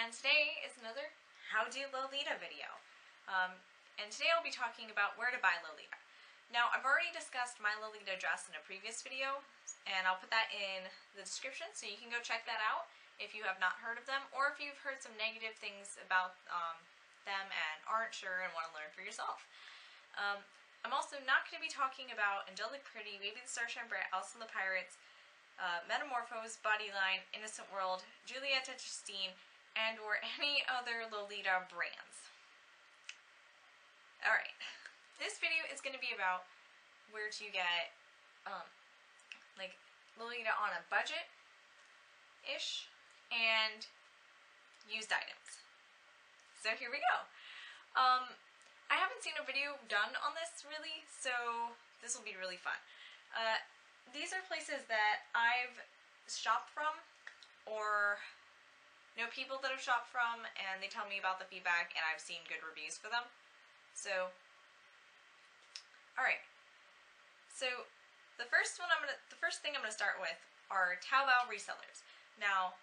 and today is another How Do Lolita video. And today I'll be talking about where to buy Lolita. Now, I've already discussed my Lolita dress in a previous video, and I'll put that in the description so you can go check that out if you have not heard of them, or if you've heard some negative things about them and aren't sure and want to learn for yourself. I'm also not going to be talking about Angelic Pretty, Baby the Starshine Brat, Elsa and the Pirates, Metamorphose, Bodyline, Innocent World, Juliette Justine, and or any other Lolita brands. Alright, this video is going to be about where to get like Lolita on a budget-ish and used items. So here we go. I haven't seen a video done on this really, so this will be really fun. These are places that I've shopped from or know people that have shopped from, and they tell me about the feedback, and I've seen good reviews for them. So, alright. So the first thing I'm gonna start with are Taobao resellers. Now,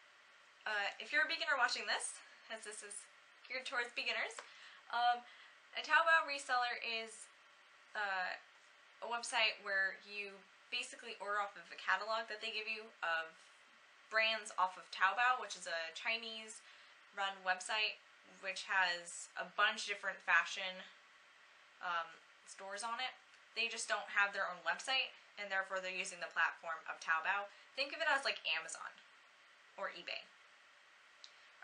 if you're a beginner watching this, as this is geared towards beginners, a Taobao reseller is a website where you basically order off of a catalog that they give you of brands off of Taobao, which is a Chinese-run website which has a bunch of different fashion stores on it. They just don't have their own website, and therefore they're using the platform of Taobao. Think of it as like Amazon or eBay.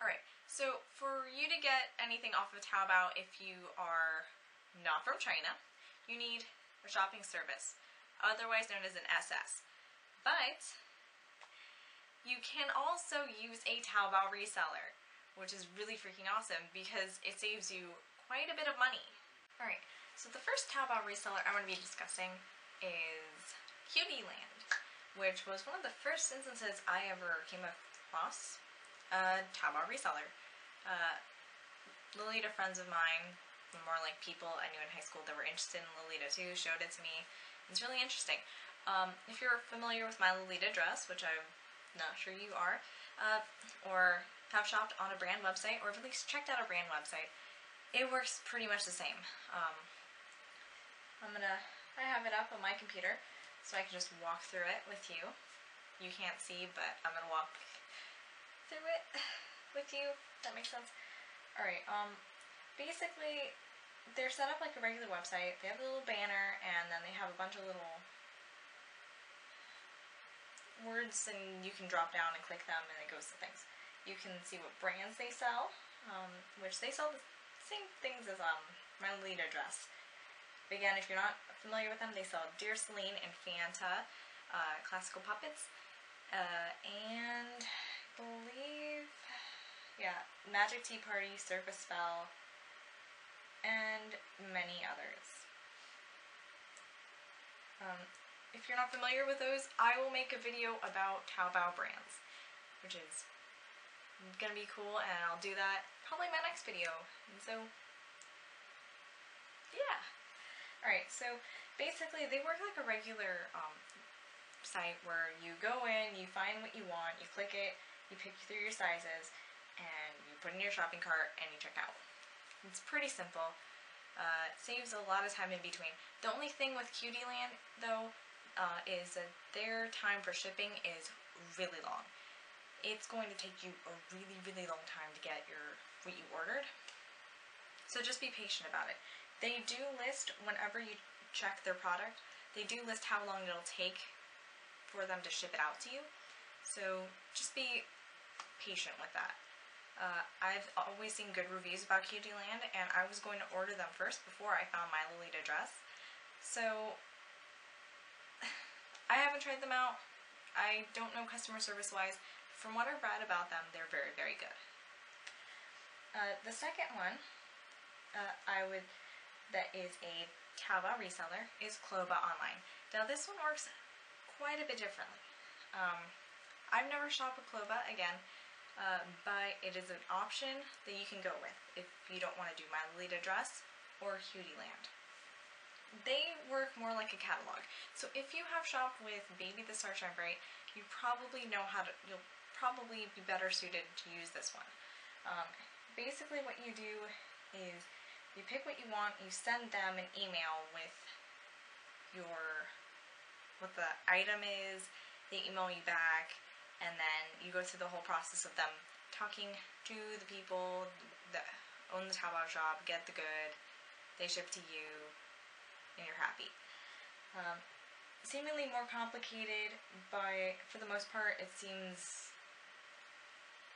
Alright, so for you to get anything off of Taobao, if you are not from China, you need a shopping service, otherwise known as an SS. But you can also use a Taobao reseller, which is really freaking awesome because it saves you quite a bit of money. Alright, so the first Taobao reseller I'm going to be discussing is Cutieland, which was one of the first instances I ever came across a Taobao reseller. Lolita friends of mine, more like people I knew in high school that were interested in Lolita too, showed it to me. It's really interesting. If you're familiar with my Lolita dress, which I'm not sure you are, or have shopped on a brand website, or at least checked out a brand website, it works pretty much the same. I have it up on my computer, so I can just walk through it with you. You can't see, but I'm gonna walk through it with you, if that makes sense. Alright, basically, they're set up like a regular website. They have a little banner, and then they have a bunch of little words, and you can drop down and click them, and it goes to things. You can see what brands they sell, which they sell the same things as my Lolita dress. But again, if you're not familiar with them, they sell Dear Celine and Fanta, classical puppets, and I believe, yeah, Magic Tea Party, Surface Spell, and many others. If you're not familiar with those, I will make a video about Taobao brands, which is gonna be cool, and I'll do that probably in my next video. And so, yeah. Alright, so basically they work like a regular site where you go in, you find what you want, you click it, you pick through your sizes, and you put it in your shopping cart, and you check out. It's pretty simple. It saves a lot of time in between. The only thing with Cutieland, though, is that their time for shipping is really long. It's going to take you a really, really long time to get what you ordered. So just be patient about it. They do list, whenever you check their product, they do list how long it'll take for them to ship it out to you. So just be patient with that. I've always seen good reviews about Cutieland, and I was going to order them first before I found my Lolita dress. So I haven't tried them out. I don't know customer service wise. From what I've read about them, they're very, very good. The second one that is a Taobao reseller is Cloba Online. Now this one works quite a bit differently. I've never shopped with Cloba again, but it is an option that you can go with if you don't want to do my Lolita dress or Cutieland. They work more like a catalog. So if you have shopped with Baby the Starshine Brat, you probably know you'll probably be better suited to use this one. Basically what you do is you pick what you want, you send them an email with what the item is, they email you back, and then you go through the whole process of them talking to the people that own the Taobao shop, get the good, they ship to you, and you're happy. Seemingly more complicated, but for the most part it seems,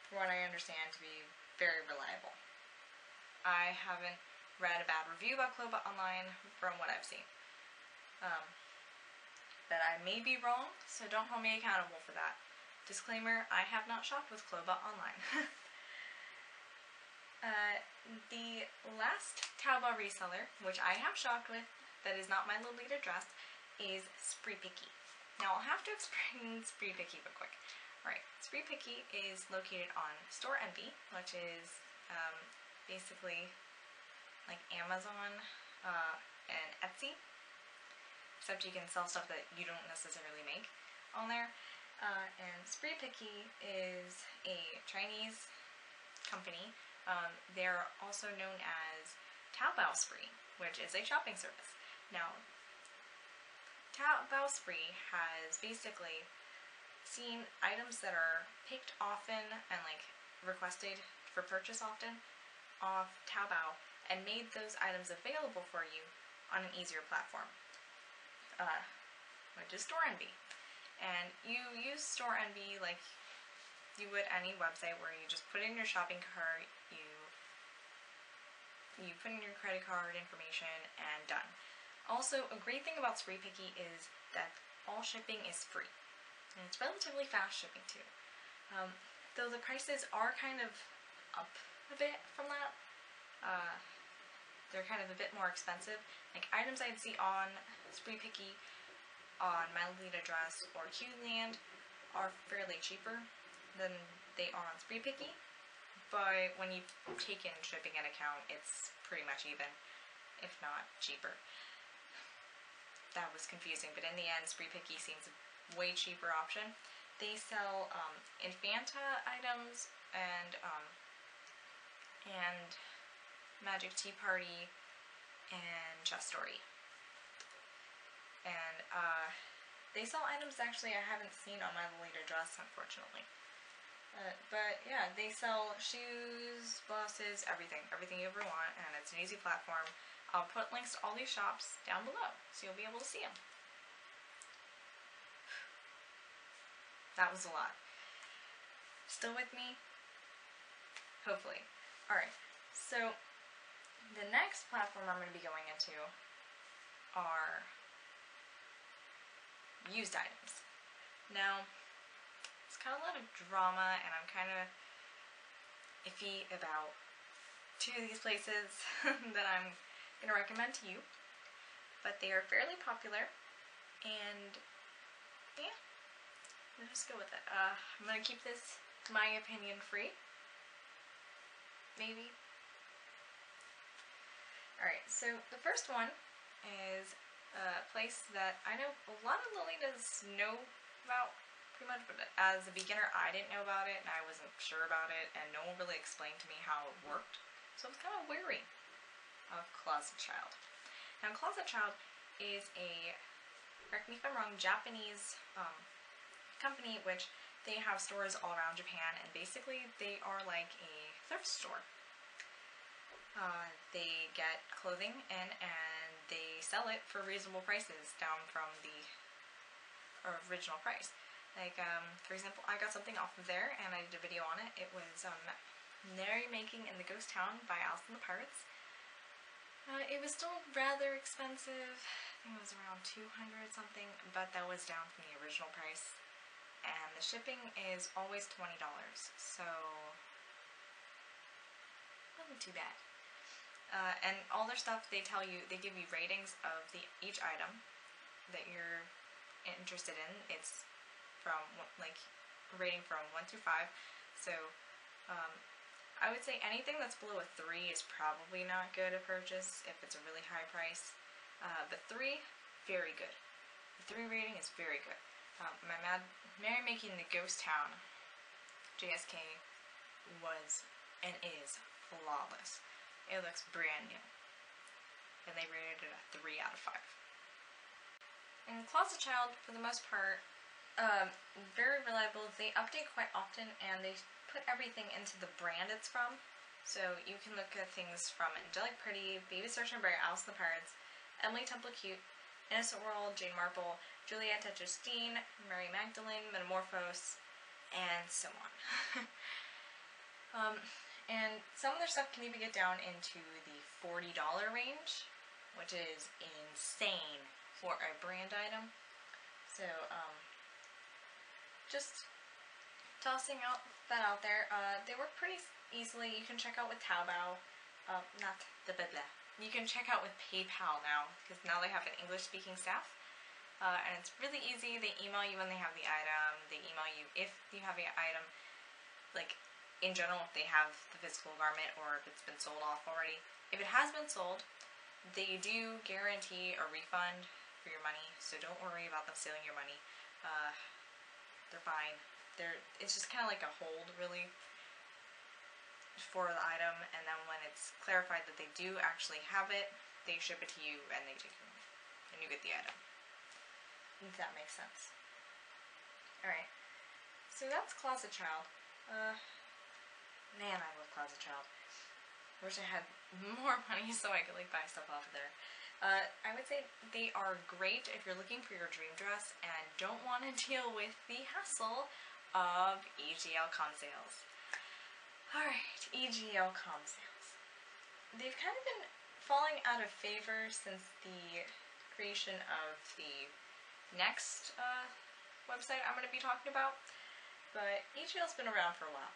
from what I understand, to be very reliable. I haven't read a bad review about Clobot online from what I've seen. But I may be wrong, so don't hold me accountable for that. Disclaimer, I have not shopped with Clobot online. The last Taobao reseller, which I have shopped with, that is not my Lolita dress, is Spree Picky. Now I'll have to explain Spree Picky real quick. Alright, Spree Picky is located on Store Envy, which is basically like Amazon and Etsy, except you can sell stuff that you don't necessarily make on there. And Spree Picky is a Chinese company. They're also known as Taobao Spree, which is a shopping service. Now, Taobao Spree has basically seen items that are picked often and like requested for purchase often off Taobao and made those items available for you on an easier platform, which is Store Envy. And you use Store Envy like you would any website, where you just put in your shopping cart, you put in your credit card information, and done. Also, a great thing about Spree Picky is that all shipping is free, and it's relatively fast shipping too. Though the prices are kind of up a bit from that. They're kind of a bit more expensive. Like items I'd see on Spree Picky, on my Lolita dress or Qland are fairly cheaper than they are on Spree Picky, but when you take in shipping into account, it's pretty much even, if not cheaper. That was confusing, but in the end, Spree Picky seems a way cheaper option. They sell Infanta items and Magic Tea Party and Chess Story. And they sell items actually I haven't seen on my Lolita dress, unfortunately. But yeah, they sell shoes, glasses, everything you ever want, and it's an easy platform. I'll put links to all these shops down below, so you'll be able to see them. That was a lot. Still with me? Hopefully. Alright, so the next platform I'm going to be going into are used items. Now, it's kind of a lot of drama, and I'm kind of iffy about two of these places that I'm going to recommend to you, but they are fairly popular, and yeah, let's just go with it. I'm going to keep this, my opinion, free. Maybe. Alright, so the first one is a place that I know a lot of Lolitas know about pretty much, but as a beginner I didn't know about it and I wasn't sure about it, and no one really explained to me how it worked, so I was kind of wary of Closet Child. Now Closet Child is a, correct me if I'm wrong, Japanese company, which they have stores all around Japan, and basically they are like a thrift store. They get clothing in and they sell it for reasonable prices, down from the original price. Like, for example, I got something off of there and I did a video on it. It was Merrymaking in the Ghost Town by Alice and the Pirates. It was still rather expensive. I think it was around 200 something, but that was down from the original price. And the shipping is always $20, so wasn't too bad. And all their stuff, they tell you, they give you ratings of each item that you're interested in. It's from like a rating from 1 through 5. So I would say anything that's below a 3 is probably not good to purchase if it's a really high price. But 3, very good. The 3 rating is very good. Merrymaking the Ghost Town JSK was and is flawless. It looks brand new. And they rated it a 3 out of 5. And Closet Child, for the most part, very reliable. They update quite often, and they put everything into the brand it's from. So you can look at things from Angelic Pretty, Baby Search and Bear, Alice in the Pirates, Emily Temple Cute, Innocent World, Jane Marple, Juliette Justine, Mary Magdalene, Metamorphose, and so on. And some of their stuff can even get down into the $40 range, which is insane for a brand item. So, just tossing that out there. They work pretty easily. You can check out with Taobao. Not the blah blah. You can check out with PayPal now, because now they have an English-speaking staff. And it's really easy. They email you when they have the item. They email you if you have the item. Like, in general, if they have the physical garment or if it's been sold off already. If it has been sold, they do guarantee a refund for your money, so don't worry about them stealing your money. They're fine. It's just kind of like a hold, really, for the item, and then when it's clarified that they do actually have it, they ship it to you and they take your money, and you get the item. If that makes sense. Alright, so that's Closet Child. Man, I love Closet Child. I wish I had more money so I could, like, buy stuff off of there. I would say they are great if you're looking for your dream dress and don't want to deal with the hassle of EGL com sales. Alright, EGL com sales. They've kind of been falling out of favor since the creation of the next website I'm going to be talking about, but EGL's been around for a while.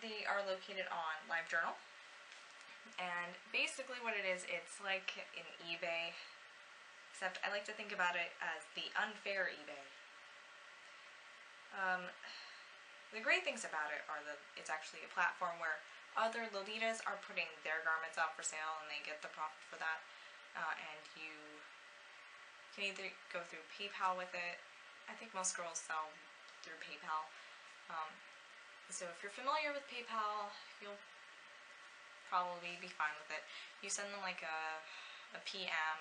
They are located on LiveJournal, and basically what it is, it's like an eBay, except I like to think about it as the unfair eBay. The great things about it are that it's actually a platform where other Lolitas are putting their garments out for sale and they get the profit for that, and you can either go through PayPal with it. I think most girls sell through PayPal. So if you're familiar with PayPal, you'll probably be fine with it. You send them like a PM,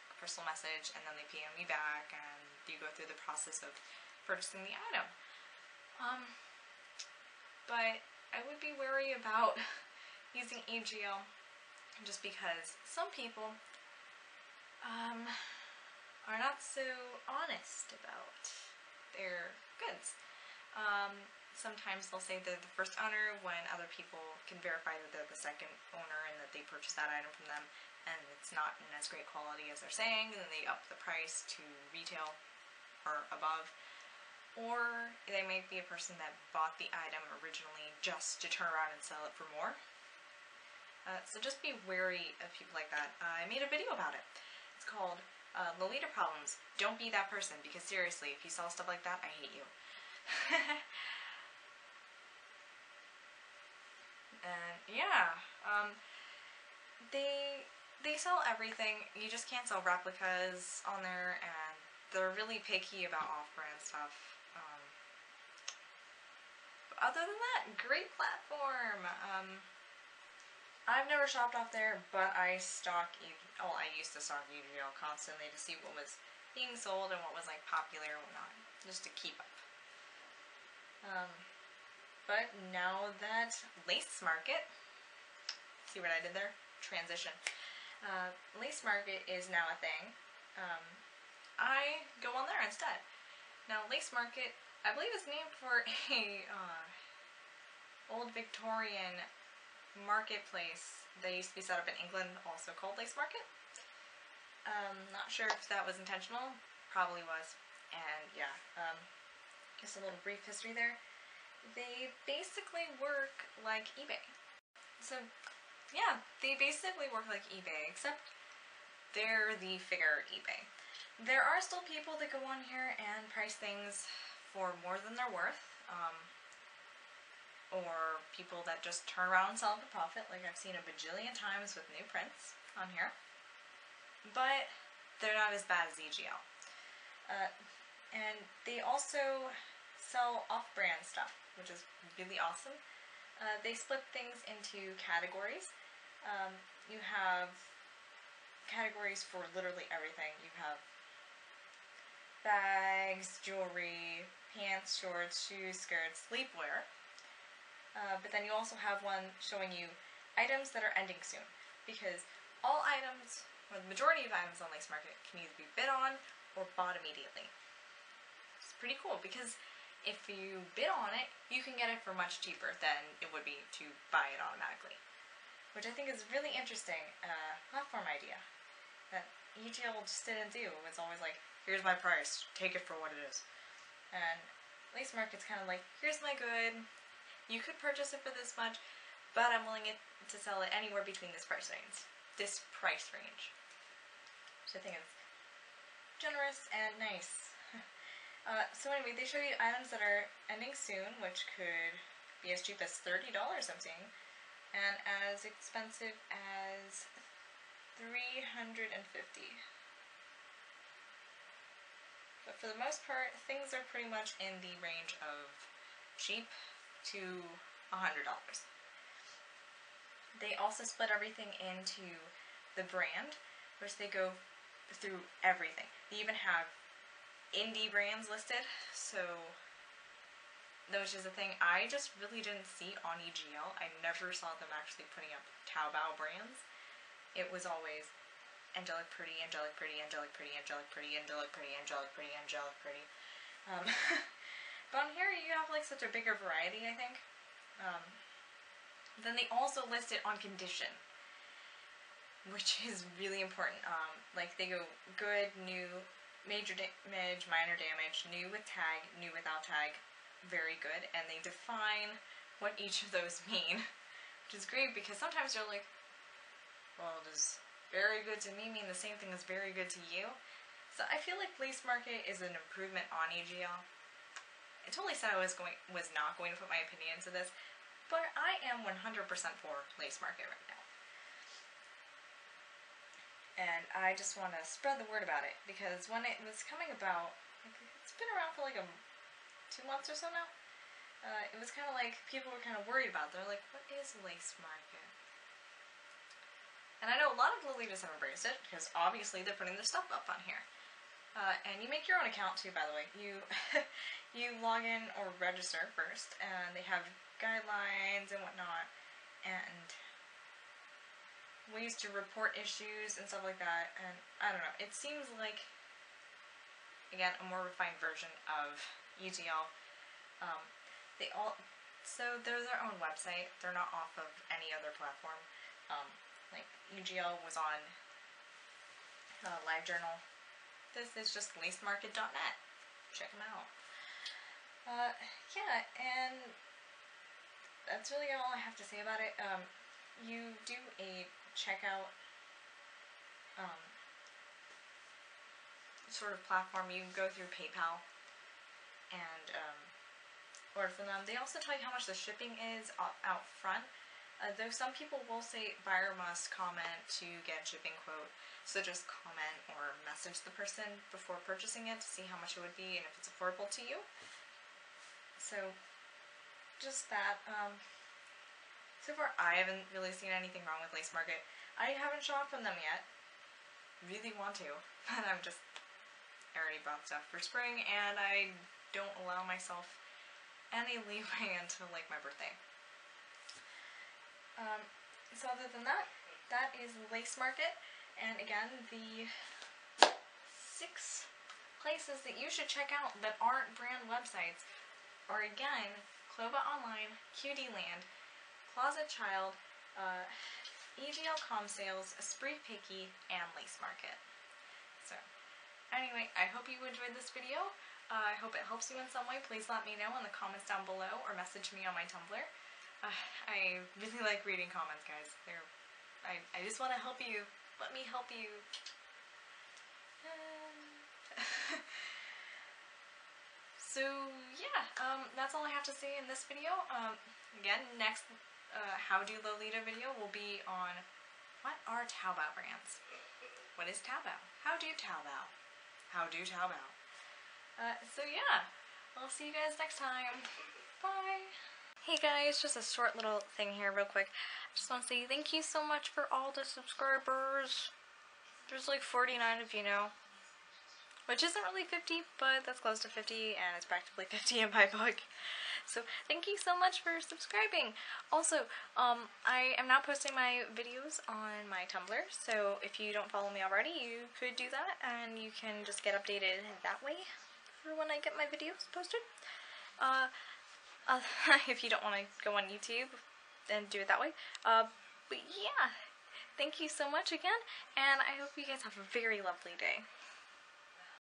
a personal message, and then they PM you back, and you go through the process of purchasing the item. But I would be wary about using EGL just because some people are not so honest about their goods. Sometimes they'll say they're the first owner when other people can verify that they're the second owner and that they purchased that item from them and it's not in as great quality as they're saying, and then they up the price to retail or above. Or they might be a person that bought the item originally just to turn around and sell it for more. So just be wary of people like that. I made a video about it. It's called Lolita Problems. Don't be that person, because seriously, if you sell stuff like that, I hate you. And yeah, they sell everything. You just can't sell replicas on there, and they're really picky about off-brand stuff. But other than that, great platform. I've never shopped off there, but I used to stock EGL constantly to see what was being sold and what was like popular and whatnot, just to keep up. But now that Lace Market, see what I did there? Transition. Lace Market is now a thing. I go on there instead. Now, Lace Market, I believe, is named for a old Victorian marketplace that used to be set up in England, also called Lace Market. Not sure if that was intentional. Probably was. And yeah, just a little brief history there. They basically work like eBay. So yeah, they basically work like eBay, except they're the figure eBay. There are still people that go on here and price things for more than they're worth, or people that just turn around and sell for profit, like I've seen a bajillion times with new prints on here. But they're not as bad as EGL. And they also sell off-brand stuff. which is really awesome. They split things into categories. You have categories for literally everything. You have bags, jewelry, pants, shorts, shoes, skirts, sleepwear. But then you also have one showing you items that are ending soon, because all items, or the majority of items on Lace Market, can either be bid on or bought immediately. It's pretty cool, because if you bid on it, you can get it for much cheaper than it would be to buy it automatically. Which I think is a really interesting platform idea that EGL just didn't do. It was always like, here's my price, take it for what it is. And Lace Market's kind of like, here's my good, you could purchase it for this much, but I'm willing to sell it anywhere between this price range. Which I think is generous and nice. So anyway, they show you items that are ending soon, which could be as cheap as $30, I'm seeing, and as expensive as $350. But for the most part, things are pretty much in the range of cheap to $100. They also split everything into the brand, which they go through everything. They even have indie brands listed, so which is a thing I just really didn't see on EGL. I never saw them actually putting up Taobao brands. It was always Angelic Pretty, Angelic Pretty, Angelic Pretty, Angelic Pretty, Angelic Pretty, Angelic Pretty, Angelic Pretty. But on here you have like such a bigger variety, I think. Then they also list it on condition, which is really important. Like they go good, new, major damage, minor damage, new with tag, new without tag, very good, and they define what each of those mean, which is great because sometimes you're like, well, does very good to me mean the same thing as very good to you? So I feel like Lace Market is an improvement on EGL. I totally said I was not going to put my opinion into this, but I am 100% for Lace Market right now. And I just want to spread the word about it, because when it was coming about, like, it's been around for like 2 months or so now, it was kind of like people were kind of worried about it. They're like, what is Lace Market? And I know a lot of Lolitas have embraced it, because obviously they're putting their stuff up on here. And you make your own account too, by the way. You you log in or register first, and they have guidelines and whatnot, and ways to report issues and stuff like that. And I don't know, it seems like, again, a more refined version of EGL. So they're their own website. They're not off of any other platform. Like EGL was on LiveJournal. This is just lacemarket.net. Check them out. Yeah, and that's really all I have to say about it. You do a checkout sort of platform. You go through PayPal and order from them. They also tell you how much the shipping is out front. Though some people will say buyer must comment to get shipping quote, so just comment or message the person before purchasing it to see how much it would be and if it's affordable to you. So just that. So far I haven't really seen anything wrong with Lace Market. I haven't shopped from them yet. Really want to, but I already bought stuff for spring, and I don't allow myself any leeway until like my birthday. So other than that, that is Lace Market, and again, the 6 places that you should check out that aren't brand websites are, again, Clova Online, QD Land, Closet Child, EGL Com Sales, Esprit Picky, and Lace Market. So, anyway, I hope you enjoyed this video. I hope it helps you in some way. Please let me know in the comments down below or message me on my Tumblr. I really like reading comments, guys. I just want to help you. Let me help you. So, yeah, that's all I have to say in this video. Again, next How Do Lolita video will be on what are Taobao brands? What is Taobao? How do Taobao? How do Taobao? So, yeah, I'll see you guys next time. Bye! Hey guys, just a short little thing here real quick. I just want to say thank you so much for all the subscribers. There's like 49 of you now. Which isn't really 50, but that's close to 50, and it's practically 50 in my book. So thank you so much for subscribing. Also, I am now posting my videos on my Tumblr, so if you don't follow me already, you could do that, and you can just get updated that way for when I get my videos posted. If you don't want to go on YouTube, then do it that way. But yeah, thank you so much again, and I hope you guys have a very lovely day.